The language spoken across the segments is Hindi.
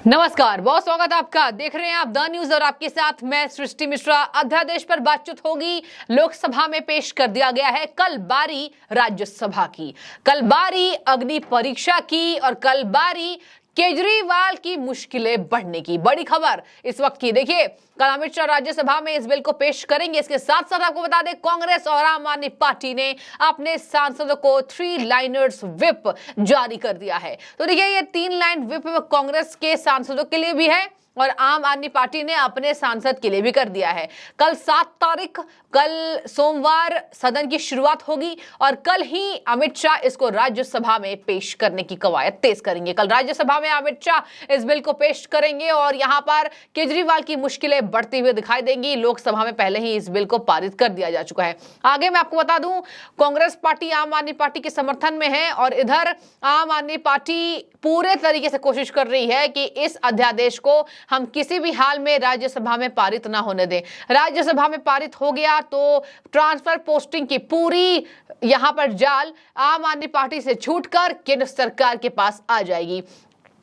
नमस्कार, बहुत स्वागत है आपका। देख रहे हैं आप द न्यूज और आपके साथ मैं सृष्टि मिश्रा। अध्यादेश पर बातचीत होगी, लोकसभा में पेश कर दिया गया है। कल बारी राज्यसभा की, कल बारी अग्नि परीक्षा की और कल बारी केजरीवाल की मुश्किलें बढ़ने की। बड़ी खबर इस वक्त की, देखिए कल अमित शाह राज्यसभा में इस बिल को पेश करेंगे। इसके साथ साथ आपको बता दें, कांग्रेस और आम आदमी पार्टी ने अपने सांसदों को 3 लाइनर्स व्हिप जारी कर दिया है। तो देखिए ये 3 लाइन व्हिप कांग्रेस के सांसदों के लिए भी है और आम आदमी पार्टी ने अपने सांसद के लिए भी कर दिया है। कल 7 तारीख, कल सोमवार सदन की शुरुआत होगी और कल ही अमित शाह इसको राज्यसभा में पेश करने की कवायद तेज करेंगे। कल राज्यसभा में अमित शाह इस बिल को पेश करेंगे और यहां पर केजरीवाल की मुश्किलें बढ़ती हुई दिखाई देंगी। लोकसभा में पहले ही इस बिल को पारित कर दिया जा चुका है। आगे मैं आपको बता दूं, कांग्रेस पार्टी आम आदमी पार्टी के समर्थन में है और इधर आम आदमी पार्टी पूरे तरीके से कोशिश कर रही है कि इस अध्यादेश को हम किसी भी हाल में राज्यसभा में पारित ना होने दें। राज्यसभा में पारित हो गया तो ट्रांसफर पोस्टिंग की पूरी यहां पर जाल आम आदमी पार्टी से छूटकर केंद्र सरकार के पास आ जाएगी।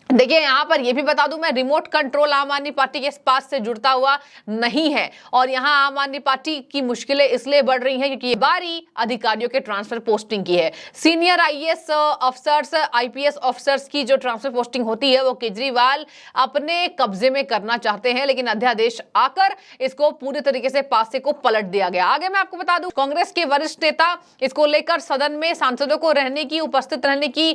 देखिए यहां पर यह भी बता दूं मैं, रिमोट कंट्रोल आम आदमी पार्टी के पास से जुड़ता हुआ नहीं है और यहां आम आदमी पार्टी की मुश्किलें इसलिए बढ़ रही हैं क्योंकि ये बारी अधिकारियों के ट्रांसफर पोस्टिंग की है। Senior IAS officers, IPS officers की जो ट्रांसफर पोस्टिंग होती है वो केजरीवाल अपने कब्जे में करना चाहते हैं, लेकिन अध्यादेश आकर इसको पूरी तरीके से पासे को पलट दिया गया। आगे मैं आपको बता दूं, कांग्रेस के वरिष्ठ नेता इसको लेकर सदन में सांसदों को रहने की, उपस्थित रहने की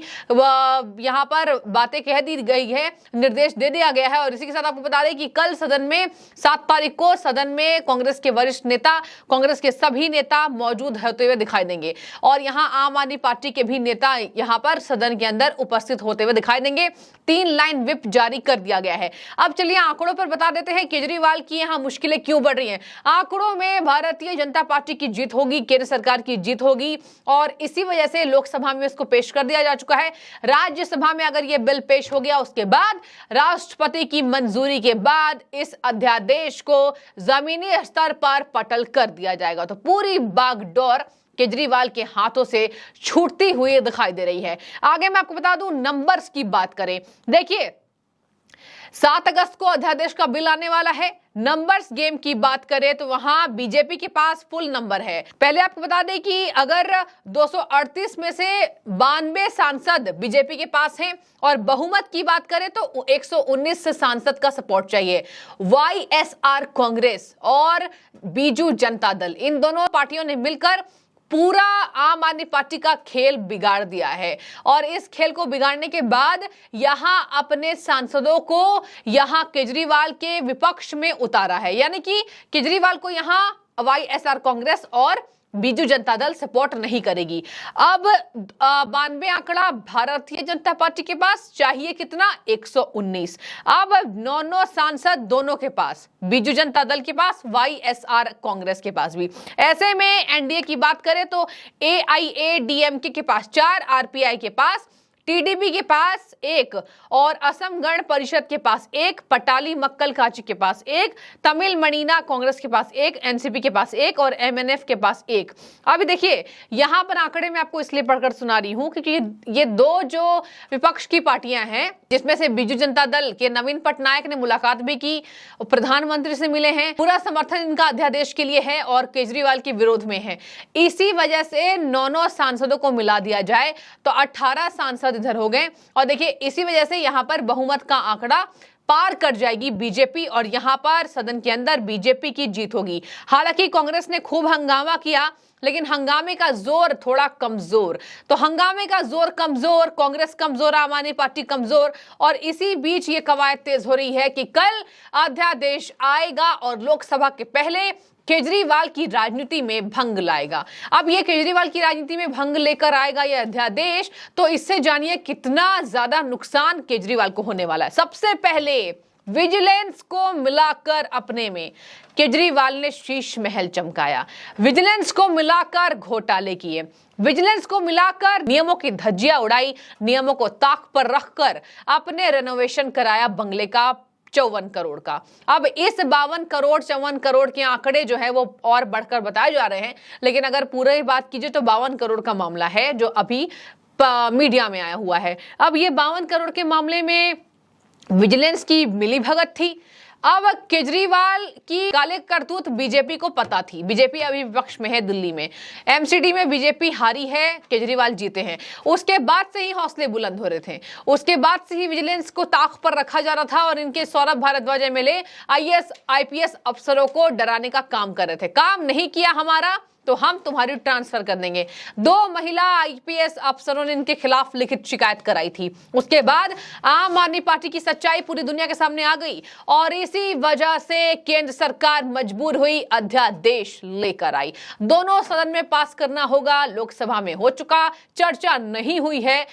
यहां पर बातें कह दी गई है, निर्देश दे दिया गया है। और इसी के साथ आपको बता दें कि कल सदन में 7 तारीख को सदन में कांग्रेस के वरिष्ठ नेता, कांग्रेस के सभी नेता मौजूद होते हुए दिखाई देंगे और यहां आम आदमी पार्टी के भी नेता यहां पर सदन के अंदर उपस्थित होते हुए दिखाई देंगे। 3 लाइन व्हिप जारी कर दिया गया है। अब चलिए आंकड़ों पर बता देते हैं केजरीवाल की यहां मुश्किलें क्यों बढ़ रही हैं। आंकड़ों में भारतीय जनता पार्टी की जीत होगी, केंद्र सरकार की जीत होगी और इसी वजह से लोकसभा में इसको पेश कर दिया जा चुका है। राज्यसभा में अगर यह बिल पेश हो गया, उसके बाद राष्ट्रपति की मंजूरी के बाद इस अध्यादेश को जमीनी स्तर पर पटल कर दिया जाएगा। तो पूरी बागडोर केजरीवाल के हाथों से छूटती हुई दिखाई दे रही है। आगे मैं आपको बता दूं, नंबर्स की बात करें, देखिए 7 अगस्त को अध्यादेश का बिल आने वाला है। नंबर्स गेम की बात करें तो वहां बीजेपी के पास फुल नंबर है। पहले आपको बता दें कि अगर 238 में से 92 सांसद बीजेपी के पास हैं और बहुमत की बात करें तो 119 सांसद का सपोर्ट चाहिए। वाईएसआर कांग्रेस और बीजू जनता दल, इन दोनों पार्टियों ने मिलकर पूरा आम आदमी पार्टी का खेल बिगाड़ दिया है और इस खेल को बिगाड़ने के बाद यहां अपने सांसदों को यहां केजरीवाल के विपक्ष में उतारा है। यानी कि केजरीवाल को यहां वाईएसआर कांग्रेस और बीजू जनता दल सपोर्ट नहीं करेगी। अब 92 आंकड़ा भारतीय जनता पार्टी के पास चाहिए कितना, 119। अब 9 सांसद दोनों के पास, बीजू जनता दल के पास, वाईएसआर कांग्रेस के पास भी। ऐसे में एनडीए की बात करें तो एआईएडीएमके के पास 4, आरपीआई के पास, टीडीपी के पास 1 और असम गण परिषद के पास 1, पटाली मक्कल काची के पास 1, तमिल मणिना कांग्रेस के पास 1, एनसीपी के पास 1 और एमएनएफ के पास 1। अभी देखिए यहां पर आंकड़े में आपको इसलिए पढ़कर सुना रही हूं क्योंकि ये 2 जो विपक्ष की पार्टियां हैं, जिसमें से बीजू जनता दल के नवीन पटनायक ने मुलाकात भी की, प्रधानमंत्री से मिले हैं, पूरा समर्थन इनका अध्यादेश के लिए है और केजरीवाल के विरोध में है। इसी वजह से 9 सांसदों को मिला दिया जाए तो 18 सांसद इधर हो गए और देखिए इसी वजह से यहां पर बहुमत का आंकड़ा पार कर जाएगी बीजेपी और यहां पर सदन के अंदर बीजेपी की जीत होगी। हालांकि कांग्रेस ने खूब हंगामा किया, लेकिन हंगामे का जोर थोड़ा कमजोर, तो हंगामे का जोर कमजोर, कांग्रेस कमजोर, आम आदमी पार्टी कमजोर और इसी बीच ये कवायद तेज हो रही है कि कल अध्यादेश आएगा और लोकसभा के पहले केजरीवाल की राजनीति में भंग लाएगा। अब ये केजरीवाल की राजनीति में भंग लेकर आएगा ये अध्यादेश, तो इससे जानिए कितना ज्यादा नुकसान केजरीवाल को होने वाला है। सबसे पहले विजिलेंस को मिलाकर अपने में केजरीवाल ने शीश महल चमकाया, विजिलेंस को मिलाकर घोटाले किए, विजिलेंस को मिलाकर नियमों की धज्जियां उड़ाई, नियमों को ताक पर रखकर अपने रेनोवेशन कराया बंगले का 54 करोड़ का। अब इस 52 करोड़ 54 करोड़ के आंकड़े जो है वो और बढ़कर बताए जा रहे हैं, लेकिन अगर पूरी बात कीजिए तो 52 करोड़ का मामला है जो अभी मीडिया में आया हुआ है। अब ये 52 करोड़ के मामले में विजिलेंस की मिलीभगत थी। अब केजरीवाल की काले करतूत बीजेपी को पता थी। बीजेपी अभी विपक्ष में है दिल्ली में, एमसीडी में बीजेपी हारी है, केजरीवाल जीते हैं। उसके बाद से ही हौसले बुलंद हो रहे थे, उसके बाद से ही विजिलेंस को ताक पर रखा जा रहा था और इनके Saurabh Bharadwaj MLA IAS IPS अफसरों को डराने का काम कर रहे थे। काम नहीं किया हमारा तो हम तुम्हारी ट्रांसफर कर देंगे। 2 महिला आईपीएस अफसरों ने इनके खिलाफ लिखित शिकायत कराई थी। उसके बाद आम आदमी पार्टी की सच्चाई पूरी दुनिया के सामने आ गई और इसी वजह से केंद्र सरकार मजबूर हुई, अध्यादेश लेकर आई। दोनों सदन में पास करना होगा, लोकसभा में हो चुका, चर्चा नहीं हुई है,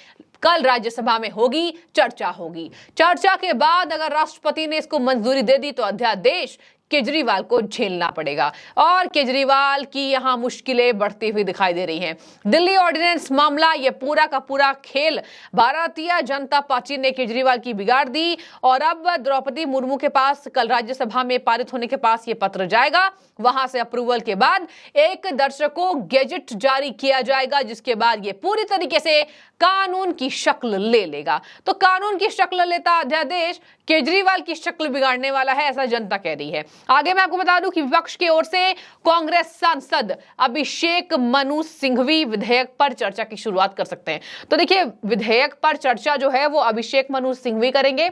कल राज्यसभा में होगी, चर्चा होगी। चर्चा के बाद अगर राष्ट्रपति ने इसको मंजूरी दे दी तो अध्यादेश केजरीवाल को झेलना पड़ेगा और केजरीवाल की यहां मुश्किलें बढ़ती हुई दिखाई दे रही हैं। दिल्ली ऑर्डिनेंस मामला, ये पूरा का पूरा खेल भारतीय जनता पार्टी ने केजरीवाल की बिगाड़ दी और अब द्रौपदी मुर्मू के पास कल राज्यसभा में पारित होने के पास ये पत्र जाएगा। वहां से अप्रूवल के बाद 1 दर्शक को गैजेट जारी किया जाएगा, जिसके बाद ये पूरी तरीके से कानून की शक्ल ले लेगा। तो कानून की शक्ल लेता अध्यादेश केजरीवाल की शक्ल बिगाड़ने वाला है, ऐसा जनता कह रही है। आगे मैं आपको बता दूं कि विपक्ष की ओर से कांग्रेस सांसद अभिषेक मनु सिंघवी विधेयक पर चर्चा की शुरुआत कर सकते हैं। तो देखिए, विधेयक पर चर्चा जो है वो अभिषेक मनु सिंघवी करेंगे।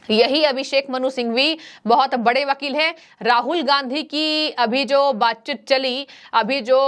यही अभिषेक मनु सिंघवी बहुत बड़े वकील हैं। राहुल गांधी की अभी जो बातचीत चली, अभी जो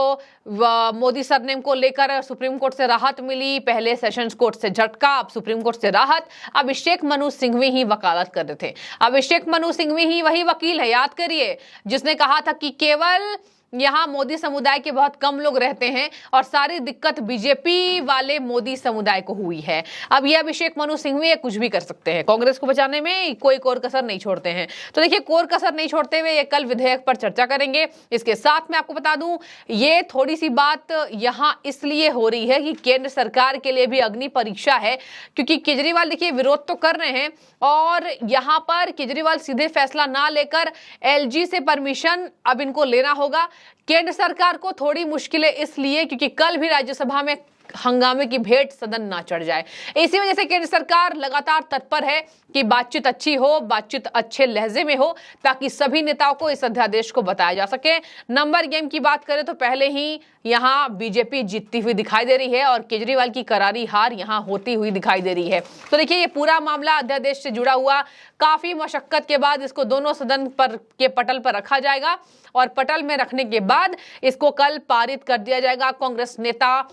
मोदी सरनेम को लेकर सुप्रीम कोर्ट से राहत मिली, पहले सेशंस कोर्ट से झटका, अब सुप्रीम कोर्ट से राहत, अभिषेक मनु सिंघवी ही वकालत कर रहे थे। अभिषेक मनु सिंघवी ही वही वकील है, याद करिए, जिसने कहा था कि केवल यहाँ मोदी समुदाय के बहुत कम लोग रहते हैं और सारी दिक्कत बीजेपी वाले मोदी समुदाय को हुई है। अब ये अभिषेक मनु सिंघवी कुछ भी कर सकते हैं, कांग्रेस को बचाने में कोई कोर कसर नहीं छोड़ते हैं। तो देखिए, कोर कसर नहीं छोड़ते हुए ये कल विधेयक पर चर्चा करेंगे। इसके साथ मैं आपको बता दूं, ये थोड़ी सी बात यहाँ इसलिए हो रही है कि केंद्र सरकार के लिए भी अग्नि परीक्षा है, क्योंकि केजरीवाल देखिए विरोध तो कर रहे हैं और यहाँ पर केजरीवाल सीधे फैसला ना लेकर एलजी से परमिशन अब इनको लेना होगा। केंद्र सरकार को थोड़ी मुश्किलें इसलिए क्योंकि कल भी राज्यसभा में हंगामे की भेंट सदन ना चढ़ जाए। इसी वजह से केंद्र सरकार लगातार तत्पर है कि बातचीत अच्छी हो, बातचीत अच्छे लहजे में हो, ताकि सभी नेताओं को इस अध्यादेश को बताया जा सके। नंबर गेम की बात करें तो पहले ही यहां बीजेपी जीतती हुई दिखाई दे रही है और केजरीवाल की करारी हार यहां होती हुई दिखाई दे रही है। तो देखिए, ये पूरा मामला अध्यादेश से जुड़ा हुआ, काफी मशक्कत के बाद इसको दोनों सदन पर के पटल पर रखा जाएगा और पटल में रखने के बाद इसको कल पारित कर दिया जाएगा। कांग्रेस नेता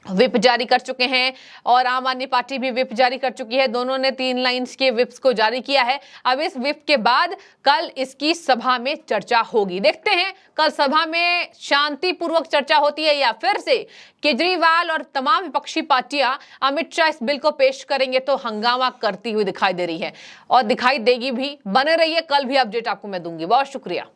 विप जारी कर चुके हैं और आम आदमी पार्टी भी विप जारी कर चुकी है। दोनों ने 3 लाइन्स के विप्स को जारी किया है। अब इस विप के बाद कल इसकी सभा में चर्चा होगी। देखते हैं कल सभा में शांतिपूर्वक चर्चा होती है या फिर से केजरीवाल और तमाम विपक्षी पार्टियां अमित शाह इस बिल को पेश करेंगे तो हंगामा करती हुई दिखाई दे रही है और दिखाई देगी भी। बने रहिए, कल भी अपडेट आपको मैं दूंगी। बहुत शुक्रिया।